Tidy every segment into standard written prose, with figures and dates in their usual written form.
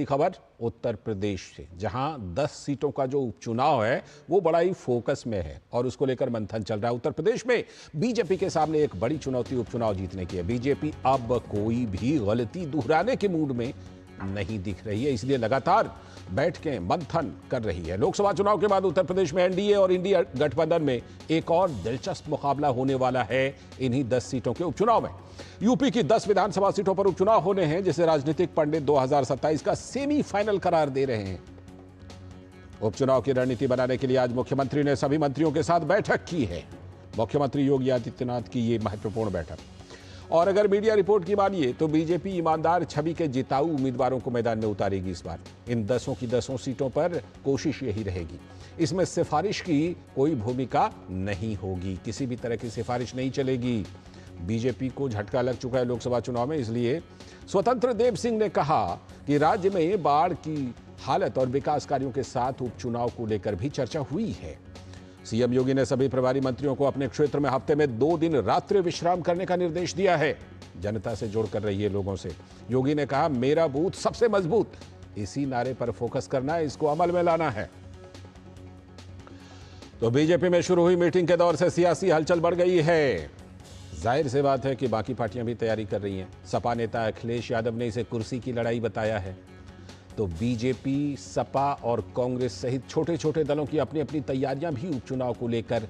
खबर उत्तर प्रदेश से, जहां 10 सीटों का जो उपचुनाव है वो बड़ा ही फोकस में है और उसको लेकर मंथन चल रहा है। उत्तर प्रदेश में बीजेपी के सामने एक बड़ी चुनौती उपचुनाव जीतने की है। बीजेपी अब कोई भी गलती दोहराने के मूड में नहीं दिख रही है, इसलिए लगातार बैठ के मंथन कर रही है। लोकसभा चुनाव के बाद उत्तर प्रदेश में एनडीए और इंडिया गठबंधन में एक और दिलचस्प मुकाबला होने वाला है इन्हीं 10 सीटों के उपचुनाव में। यूपी की 10 विधानसभा सीटों पर उपचुनाव होने हैं, जिसे राजनीतिक पंडित 2027 का सेमीफाइनल करार दे रहे हैं। उपचुनाव की रणनीति बनाने के लिए आज मुख्यमंत्री ने सभी मंत्रियों के साथ बैठक की है। मुख्यमंत्री योगी आदित्यनाथ की यह महत्वपूर्ण बैठक। और अगर मीडिया रिपोर्ट की मानिए तो बीजेपी ईमानदार छवि के जिताऊ उम्मीदवारों को मैदान में उतारेगी। इस बार इन 10 की 10 सीटों पर कोशिश यही रहेगी। इसमें सिफारिश की कोई भूमिका नहीं होगी, किसी भी तरह की सिफारिश नहीं चलेगी। बीजेपी को झटका लग चुका है लोकसभा चुनाव में, इसलिए स्वतंत्र देव सिंह ने कहा कि राज्य में बाढ़ की हालत और विकास कार्यों के साथ उपचुनाव को लेकर भी चर्चा हुई है। सीएम योगी ने सभी प्रभारी मंत्रियों को अपने क्षेत्र में हफ्ते में 2 दिन रात्रि विश्राम करने का निर्देश दिया है। जनता से जोड़कर रहिए लोगों से। योगी ने कहा, मेरा बूथ सबसे मजबूत, इसी नारे पर फोकस करना है, इसको अमल में लाना है। तो बीजेपी में शुरू हुई मीटिंग के दौर से सियासी हलचल बढ़ गई है। जाहिर सी बात है कि बाकी पार्टियां भी तैयारी कर रही हैं। सपा नेता अखिलेश यादव ने इसे कुर्सी की लड़ाई बताया है। तो बीजेपी, सपा और कांग्रेस सहित छोटे छोटे दलों की अपनी अपनी तैयारियां भी उपचुनाव को लेकर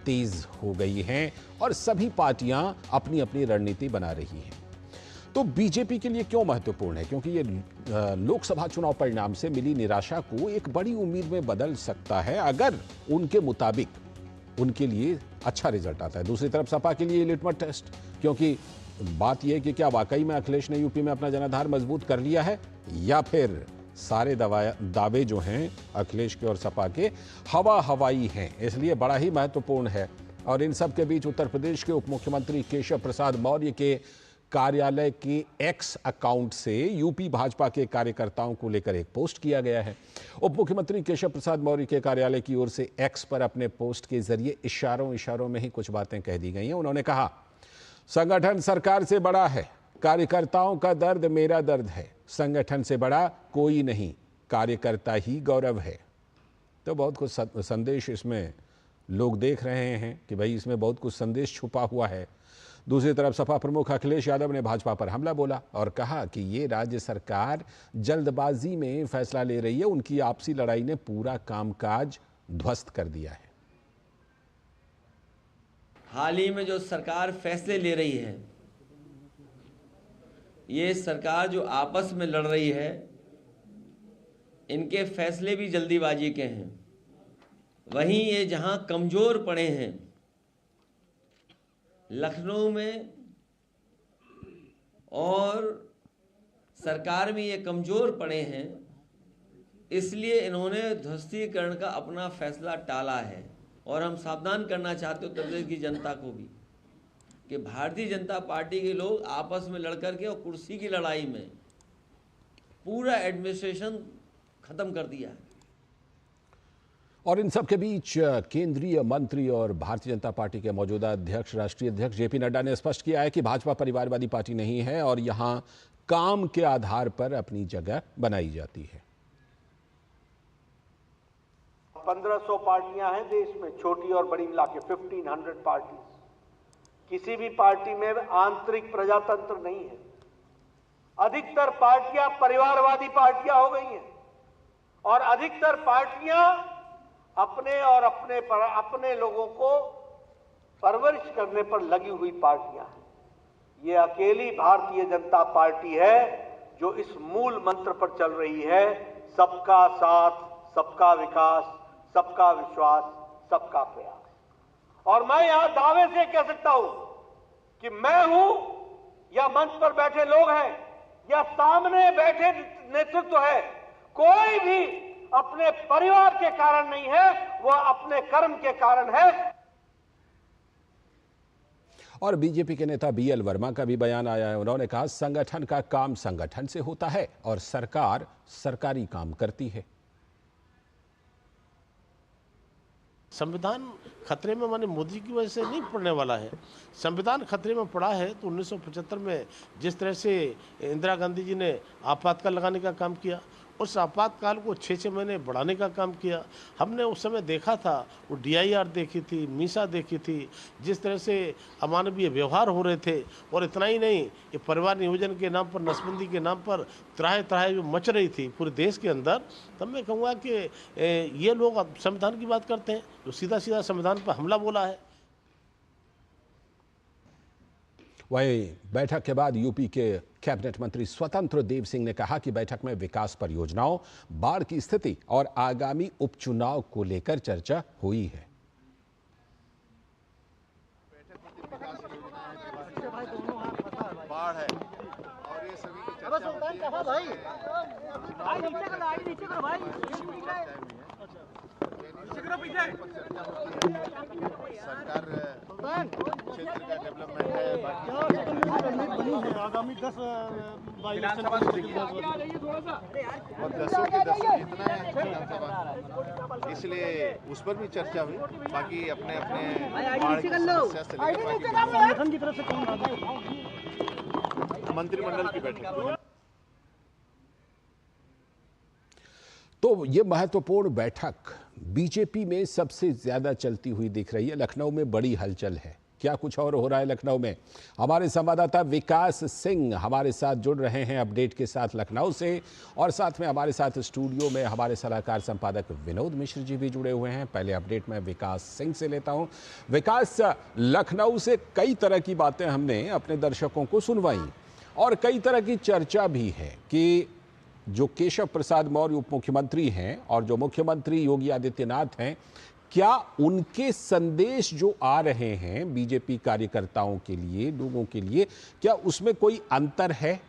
तेज हो गई हैं और सभी पार्टियां अपनी अपनी रणनीति बना रही हैं। तो बीजेपी के लिए क्यों महत्वपूर्ण है? क्योंकि ये लोकसभा चुनाव परिणाम से मिली निराशा को एक बड़ी उम्मीद में बदल सकता है, अगर उनके मुताबिक उनके लिए अच्छा रिजल्ट आता है। दूसरी तरफ सपा के लिए लिटमस टेस्ट, क्योंकि बात यह है कि क्या वाकई में अखिलेश ने यूपी में अपना जनाधार मजबूत कर लिया है, या फिर सारे दावे जो हैं अखिलेश के और सपा के हवाई हैं। इसलिए बड़ा ही महत्वपूर्ण है। और इन सब के बीच उत्तर प्रदेश के उप मुख्यमंत्री केशव प्रसाद मौर्य के कार्यालय के एक्स अकाउंट से यूपी भाजपा के कार्यकर्ताओं को लेकर एक पोस्ट किया गया है। उप मुख्यमंत्री केशव प्रसाद मौर्य के कार्यालय की ओर से एक्स पर अपने पोस्ट के जरिए इशारों में ही कुछ बातें कह दी गई हैं। उन्होंने कहा, संगठन सरकार से बड़ा है, कार्यकर्ताओं का दर्द मेरा दर्द है, संगठन से बड़ा कोई नहीं, कार्यकर्ता ही गौरव है। तो बहुत कुछ संदेश इसमें लोग देख रहे हैं कि भाई इसमें बहुत कुछ संदेश छुपा हुआ है। दूसरी तरफ सपा प्रमुख अखिलेश यादव ने भाजपा पर हमला बोला और कहा कि ये राज्य सरकार जल्दबाजी में फैसला ले रही है, उनकी आपसी लड़ाई ने पूरा कामकाज ध्वस्त कर दिया है। हाल ही में जो सरकार फैसले ले रही है, ये सरकार जो आपस में लड़ रही है, इनके फैसले भी जल्दीबाजी के हैं। वहीं ये जहां कमजोर पड़े हैं, लखनऊ में और सरकार में ये कमजोर पड़े हैं, इसलिए इन्होंने ध्वस्तीकरण का अपना फैसला टाला है। और हम सावधान करना चाहते उत्तर प्रदेश की जनता को भी कि भारतीय जनता पार्टी के लोग आपस में लड़कर के और कुर्सी की लड़ाई में पूरा एडमिनिस्ट्रेशन खत्म कर दिया है। और इन सब के बीच केंद्रीय मंत्री और भारतीय जनता पार्टी के मौजूदा अध्यक्ष, राष्ट्रीय अध्यक्ष जेपी नड्डा ने स्पष्ट किया है कि भाजपा परिवारवादी पार्टी नहीं है और यहां काम के आधार पर अपनी जगह बनाई जाती है। 1500 पार्टियां हैं देश में, छोटी और बड़ी मिला के 1500 पार्टी। किसी भी पार्टी में आंतरिक प्रजातंत्र नहीं है। अधिकतर पार्टियां परिवारवादी पार्टियां हो गई हैं और अधिकतर पार्टियां अपने और अपने लोगों को परवरिश करने पर लगी हुई पार्टियां हैं। ये अकेली भारतीय जनता पार्टी है जो इस मूल मंत्र पर चल रही है, सबका साथ, सबका विकास, सबका विश्वास, सबका प्रयास। और मैं यहां दावे से कह सकता हूं कि मैं हूं या मंच पर बैठे लोग हैं या सामने बैठे नेतृत्व है, कोई भी अपने परिवार के कारण नहीं है, वह अपने कर्म के कारण है। और बीजेपी के नेता बीएल वर्मा का भी बयान आया है। उन्होंने कहा, संगठन का काम संगठन से होता है और सरकार सरकारी काम करती है। संविधान खतरे में माने मोदी की वजह से नहीं पड़ने वाला है। संविधान खतरे में पड़ा है तो 1975 में जिस तरह से इंदिरा गांधी जी ने आपातकाल लगाने का काम किया, उस आपातकाल को 6 महीने बढ़ाने का काम किया। हमने उस समय देखा था, वो DIR देखी थी, मीसा देखी थी, जिस तरह से अमानवीय व्यवहार हो रहे थे। और इतना ही नहीं, ये परिवार नियोजन के नाम पर, नसबंदी के नाम पर त्राहे त्राहे जो मच रही थी पूरे देश के अंदर, तब मैं कहूँगा कि ये लोग अब संविधान की बात करते हैं, जो सीधा सीधा संविधान पर हमला बोला है। वहीं बैठक के बाद यूपी के कैबिनेट मंत्री स्वतंत्र देव सिंह ने कहा कि बैठक में विकास परियोजनाओं, बाढ़ की स्थिति और आगामी उपचुनाव को लेकर चर्चा हुई है। बाढ़ है और ये सभी की चर्चा सरकार क्षेत्र का डेवलपमेंट है, आगामी 10 और 10 के 10 इतना है विधानसभा, इसलिए उस पर भी चर्चा हुई। बाकी अपने अपने बाढ़ की समस्या से लेकर संगठन की तरफ से कौन मंत्रिमंडल की बैठक। तो ये महत्वपूर्ण बैठक बीजेपी में सबसे ज्यादा चलती हुई दिख रही है। लखनऊ में बड़ी हलचल है। क्या कुछ और हो रहा है लखनऊ में? हमारे संवाददाता विकास सिंह हमारे साथ जुड़ रहे हैं अपडेट के साथ लखनऊ से, और साथ में हमारे साथ स्टूडियो में हमारे सलाहकार संपादक विनोद मिश्र जी भी जुड़े हुए हैं। पहले अपडेट मैं विकास सिंह से लेता हूं। विकास, लखनऊ से कई तरह की बातें हमने अपने दर्शकों को सुनवाई और कई तरह की चर्चा भी है कि जो केशव प्रसाद मौर्य उप मुख्यमंत्री हैं और जो मुख्यमंत्री योगी आदित्यनाथ हैं, क्या उनके संदेश जो आ रहे हैं बीजेपी कार्यकर्ताओं के लिए, लोगों के लिए, क्या उसमें कोई अंतर है?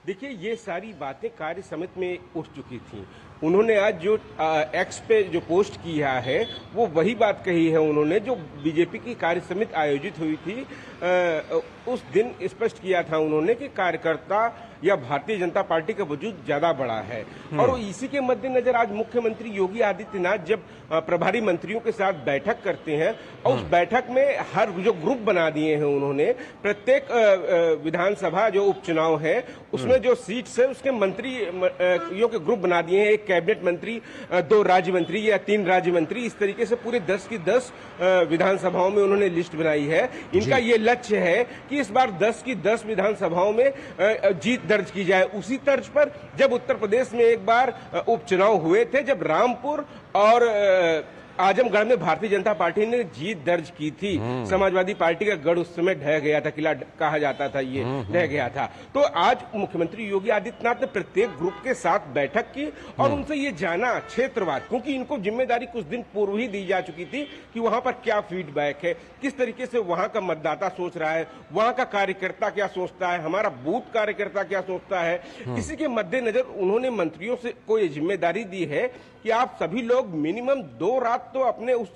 देखिए, ये सारी बातें कार्य समिति में उठ चुकी थी। उन्होंने आज जो एक्स पे जो पोस्ट किया है वो वही बात कही है उन्होंने जो बीजेपी की कार्य समिति आयोजित हुई थी उस दिन स्पष्ट किया था उन्होंने कि कार्यकर्ता या भारतीय जनता पार्टी का वजूद ज्यादा बड़ा है। और इसी के मद्देनजर आज मुख्यमंत्री योगी आदित्यनाथ जब प्रभारी मंत्रियों के साथ बैठक करते हैं और उस बैठक में हर जो ग्रुप बना दिए हैं उन्होंने, प्रत्येक विधानसभा जो उपचुनाव है उसमें जो सीट्स है उसके मंत्रियों के ग्रुप बना दिए हैं। एक कैबिनेट मंत्री, 2 राज्य मंत्री या 3 राज्य मंत्री, इस तरीके से पूरे 10 की 10 विधानसभाओं में उन्होंने लिस्ट बनाई है। इनका ये लक्ष्य है कि इस बार 10 की 10 विधानसभाओं में जीत दर्ज की जाए। उसी तर्ज पर जब उत्तर प्रदेश में एक बार उपचुनाव हुए थे, जब रामपुर और आजमगढ़ में भारतीय जनता पार्टी ने जीत दर्ज की थी, समाजवादी पार्टी का गढ़ उस समय ढह गया था, किला कहा जाता था, ये ढह गया था। तो आज मुख्यमंत्री योगी आदित्यनाथ ने प्रत्येक ग्रुप के साथ बैठक की और उनसे ये जाना क्षेत्रवाद, क्योंकि इनको जिम्मेदारी कुछ दिन पूर्व ही दी जा चुकी थी कि वहां पर क्या फीडबैक है, किस तरीके से वहां का मतदाता सोच रहा है, वहां का कार्यकर्ता क्या सोचता है, हमारा बूथ कार्यकर्ता क्या सोचता है। इसी के मद्देनजर उन्होंने मंत्रियों से को ये जिम्मेदारी दी है कि आप सभी लोग मिनिमम 2 रात तो अपने उस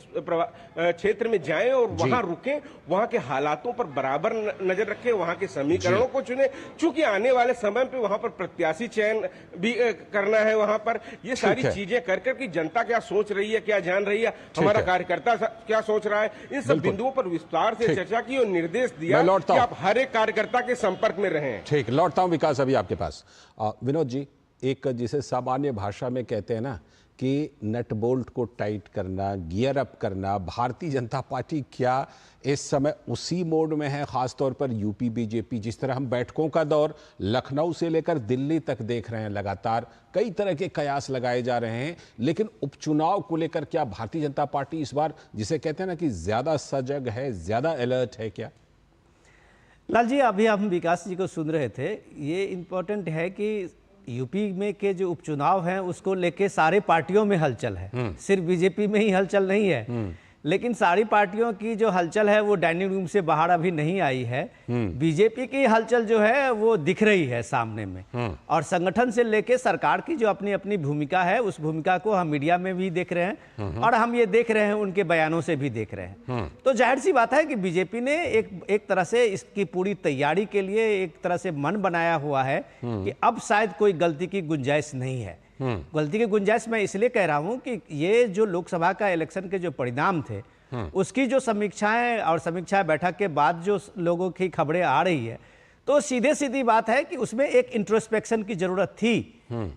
क्षेत्र में जाएं और वहां रुकें, वहां के हालातों पर बराबर नजर रखें, वहां के समीकरणों को चुनें, चूंकि आने वाले समय पे वहां पर प्रत्याशी चयन भी करना है। वहां पर ये सारी चीजें कर कि जनता क्या सोच रही है, क्या जान रही है, हमारा कार्यकर्ता क्या सोच रहा है, इन सब बिंदुओं पर विस्तार से चर्चा की और निर्देश दिया कि आप हर एक कार्यकर्ता के संपर्क में रहें। ठीक, लौटता हूं विकास अभी आपके पास। विनोद जी, एक जिसे सामान्य भाषा में कहते हैं ना कि नट बोल्ट को टाइट करना, गियर अप करना, भारतीय जनता पार्टी क्या इस समय उसी मोड में है? खासतौर पर यूपी बीजेपी, जिस तरह हम बैठकों का दौर लखनऊ से लेकर दिल्ली तक देख रहे हैं, लगातार कई तरह के कयास लगाए जा रहे हैं, लेकिन उपचुनाव को लेकर क्या भारतीय जनता पार्टी इस बार, जिसे कहते हैं ना कि ज्यादा सजग है, ज्यादा अलर्ट है क्या? लाल जी, अभी हम विकास जी को सुन रहे थे, ये इम्पोर्टेंट है कि यूपी में के जो उपचुनाव हैं उसको लेके सारे पार्टियों में हलचल है, सिर्फ बीजेपी में ही हलचल नहीं है, लेकिन सारी पार्टियों की जो हलचल है वो डाइनिंग रूम से बाहर अभी नहीं आई है। बीजेपी की हलचल जो है वो दिख रही है सामने में, और संगठन से लेके सरकार की जो अपनी अपनी भूमिका है उस भूमिका को हम मीडिया में भी देख रहे हैं और हम ये देख रहे हैं उनके बयानों से भी देख रहे हैं। तो जाहिर सी बात है कि बीजेपी ने एक तरह से इसकी पूरी तैयारी के लिए एक तरह से मन बनाया हुआ है कि अब शायद कोई गलती की गुंजाइश नहीं है। गलती की गुंजाइश मैं इसलिए कह रहा हूं कि ये जो लोकसभा का इलेक्शन के जो परिणाम थे उसकी जो समीक्षाएं और समीक्षा बैठक के बाद जो लोगों की खबरें आ रही है, तो सीधे सीधी बात है कि उसमें एक इंट्रोस्पेक्शन की जरूरत थी।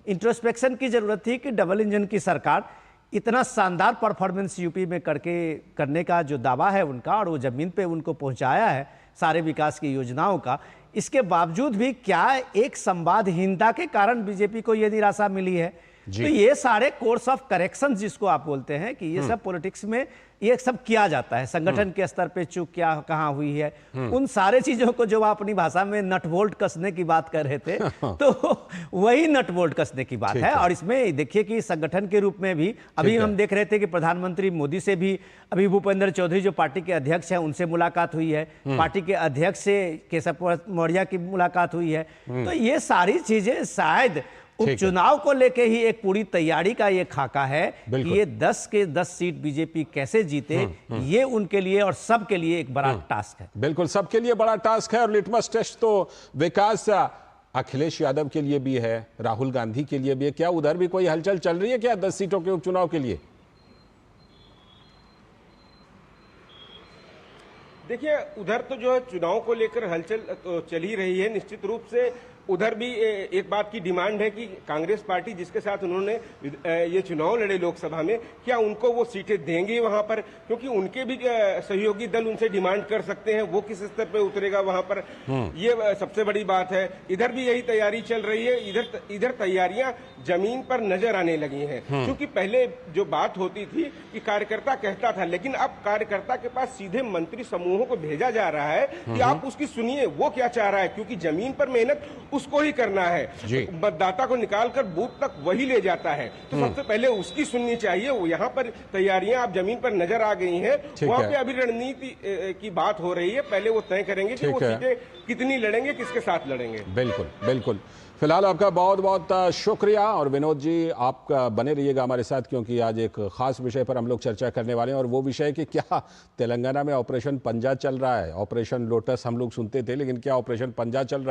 इंट्रोस्पेक्शन की जरूरत थी कि डबल इंजन की सरकार इतना शानदार परफॉर्मेंस यूपी में करने का जो दावा है उनका, और वो जमीन पे उनको पहुंचाया है सारे विकास की योजनाओं का, इसके बावजूद भी क्या एक संवादहीनता के कारण बीजेपी को ये निराशा मिली है? तो ये सारे कोर्स ऑफ करेक्शन जिसको आप बोलते हैं कि ये सब पॉलिटिक्स में ये सब किया जाता है, संगठन के स्तर पे चूक क्या कहाँ हुई है, उन सारे चीजों को जो आप अपनी भाषा में नट बोल्ट कसने की बात कर रहे थे तो वही नट बोल्ट कसने की बात है। और इसमें देखिए कि संगठन के रूप में भी अभी हम देख रहे थे कि प्रधानमंत्री मोदी से भी अभी भूपेंद्र चौधरी जो पार्टी के अध्यक्ष हैं उनसे मुलाकात हुई है, पार्टी के अध्यक्ष से केशव मौर्य की मुलाकात हुई है। तो ये सारी चीजें शायद उपचुनाव को लेके ही एक पूरी तैयारी का ये खाका है कि ये 10 के 10 सीट बीजेपी कैसे जीते, ये उनके लिए और सबके लिए एक बड़ा टास्क है। बिल्कुल, सबके लिए बड़ा टास्क है। और लिटमस टेस्ट तो विकास अखिलेश यादव के लिए भी है, राहुल गांधी के लिए भी है। क्या उधर भी कोई हलचल चल रही है क्या 10 सीटों के उपचुनाव के लिए? देखिए, उधर तो जो है चुनाव को लेकर हलचल तो चल ही रही है। निश्चित रूप से उधर भी एक बात की डिमांड है कि कांग्रेस पार्टी जिसके साथ उन्होंने ये चुनाव लड़े लोकसभा में, क्या उनको वो सीटें देंगे वहां पर, क्योंकि उनके भी सहयोगी दल उनसे डिमांड कर सकते हैं, वो किस स्तर पे उतरेगा वहां पर, ये सबसे बड़ी बात है। इधर भी यही तैयारी चल रही है। इधर तैयारियां जमीन पर नजर आने लगी हैं, क्योंकि पहले जो बात होती थी कि कार्यकर्ता कहता था, लेकिन अब कार्यकर्ता के पास सीधे मंत्री समूहों को भेजा जा रहा है कि आप उसकी सुनिए वो क्या चाह रहा है, क्योंकि जमीन पर मेहनत उसको ही करना है। मतदाता को निकालकर बूथ तक वही ले जाता है, तो सबसे पहले उसकी सुननी चाहिए। वो यहाँ पर तैयारियां आप जमीन पर नजर आ गई हैं, वहां पे अभी रणनीति की बात हो रही है। पहले वो तय करेंगे कि वो सीटें कितनी लड़ेंगे, किसके साथ लड़ेंगे। बिल्कुल बिल्कुल। फिलहाल आपका बहुत बहुत शुक्रिया। और विनोद जी, आप बने रहिएगा हमारे साथ, क्योंकि आज एक खास विषय पर हम लोग चर्चा करने वाले हैं, और वो विषय कि क्या तेलंगाना में ऑपरेशन पंजा चल रहा है। ऑपरेशन लोटस हम लोग सुनते थे, लेकिन क्या ऑपरेशन पंजा चल रहा है?